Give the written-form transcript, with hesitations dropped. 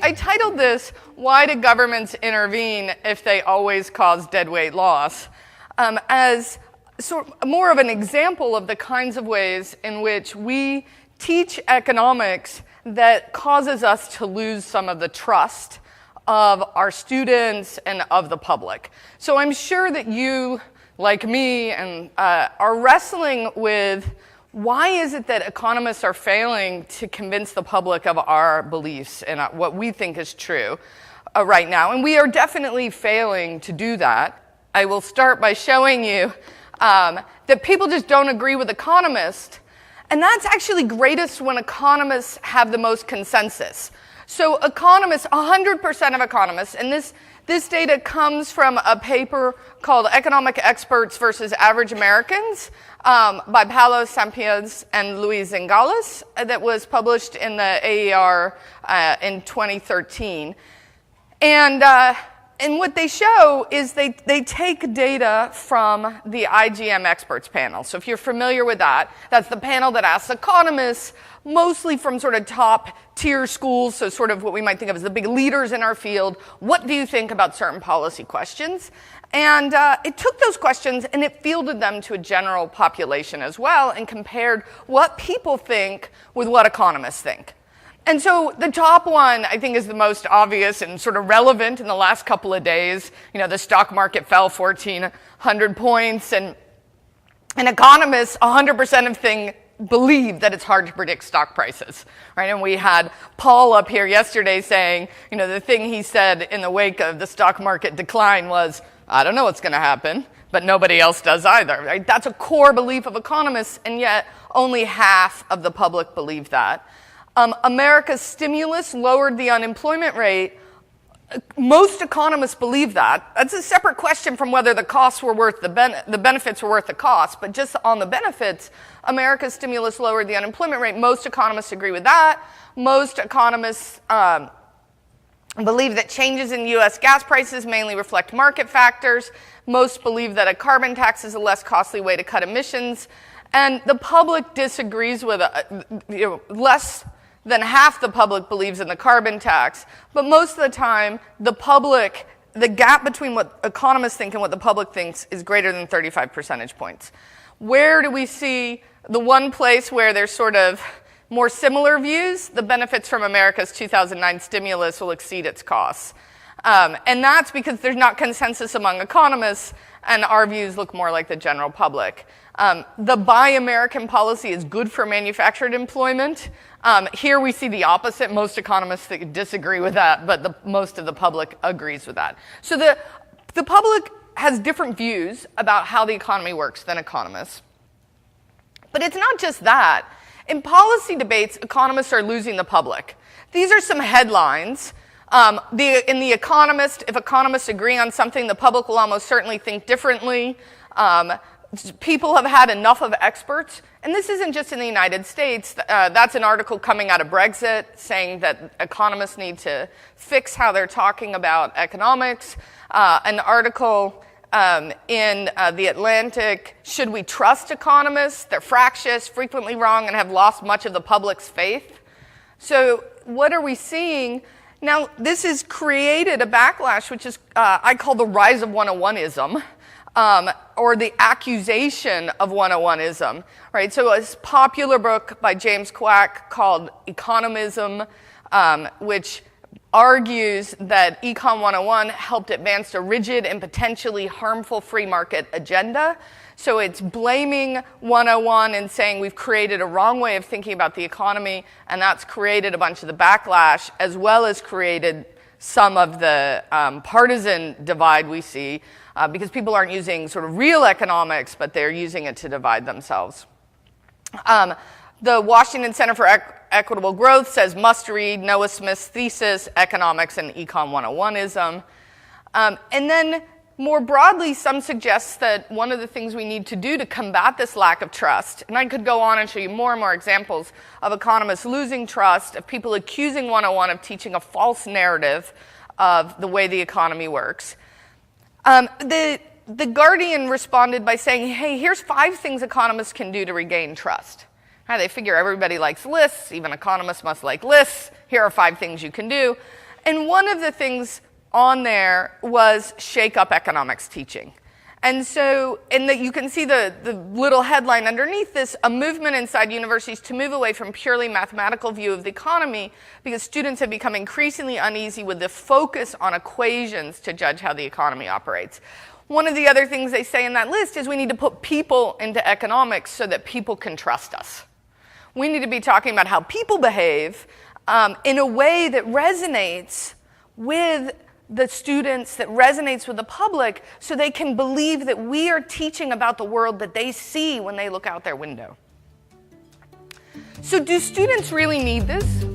I titled this, Why Do Governments Intervene If They Always Cause Deadweight Loss? As more of an example of the kinds of ways in which we teach economics that causes us to lose some of the trust of our students and of the public. So I'm sure that you, like me, and are wrestling with why is it that economists are failing to convince the public of our beliefs and what we think is true right now. And we are definitely failing to do that. I will start by showing you that people just don't agree with economists. And that's actually greatest when economists have the most consensus. So economists, 100% of economists, and this data comes from a paper called Economic Experts versus Average Americans by Paulo Sampiez and Luis Zingales that was published in the AER in 2013. And what they show is they take data from the IGM experts panel. So if you're familiar with that, that's the panel that asks economists, mostly from sort of top tier schools, so sort of what we might think of as the big leaders in our field, what do you think about certain policy questions? And it took those questions and it fielded them to a general population as well and compared what people think with what economists think. And so the top one, I think, is the most obvious and sort of relevant in the last couple of days. You know, the stock market fell 1,400 points, and economists, 100% of them believe that it's hard to predict stock prices, right? And we had Paul up here yesterday saying, you know, the thing he said in the wake of the stock market decline was, I don't know what's going to happen, but nobody else does either, right? That's a core belief of economists, and yet only half of the public believe that. America's stimulus lowered the unemployment rate. Most economists believe that. That's a separate question from whether the costs were worth the benefits were worth the cost. But just on the benefits, America's stimulus lowered the unemployment rate. Most economists agree with that. Most economists believe that changes in U.S. gas prices mainly reflect market factors. Most believe that a carbon tax is a less costly way to cut emissions. And the public disagrees with less than half the public believes in the carbon tax, but most of the time, the gap between what economists think and what the public thinks is greater than 35 percentage points. Where do we see the one place where there's sort of more similar views? The benefits from America's 2009 stimulus will exceed its costs. And that's because there's not consensus among economists, and our views look more like the general public. The Buy American policy is good for manufactured employment. Here we see the opposite. Most economists disagree with that, but most of the public agrees with that. So the public has different views about how the economy works than economists. But it's not just that. In policy debates, economists are losing the public. These are some headlines. In The Economist, if economists agree on something, the public will almost certainly think differently. People have had enough of experts, and this isn't just in the United States. That's an article coming out of Brexit saying that economists need to fix how they're talking about economics. An article in The Atlantic, should we trust economists? They're fractious, frequently wrong, and have lost much of the public's faith. So what are we seeing? Now, this has created a backlash, which is I call the rise of 101ism. Or the accusation of 101ism, right? So a popular book by James Quack called Economism, which argues that Econ 101 helped advance a rigid and potentially harmful free market agenda. So it's blaming 101 and saying we've created a wrong way of thinking about the economy, and that's created a bunch of the backlash, as well as created some of the partisan divide we see, because people aren't using sort of real economics, but they're using it to divide themselves. The Washington Center for Equitable Growth says must read Noah Smith's thesis, Economics and Econ 101ism. And then more broadly, some suggest that one of the things we need to do to combat this lack of trust, and I could go on and show you more and more examples of economists losing trust, of people accusing 101 of teaching a false narrative of the way the economy works. The Guardian responded by saying, hey, here's 5 things economists can do to regain trust. They figure everybody likes lists, even economists must like lists. Here are 5 things you can do. And one of the things on there was shake up economics teaching. And so, you can see the little headline underneath this, a movement inside universities to move away from purely mathematical view of the economy because students have become increasingly uneasy with the focus on equations to judge how the economy operates. One of the other things they say in that list is we need to put people into economics so that people can trust us. We need to be talking about how people behave in a way that resonates with the students, that resonates with the public, so they can believe that we are teaching about the world that they see when they look out their window. So do students really need this?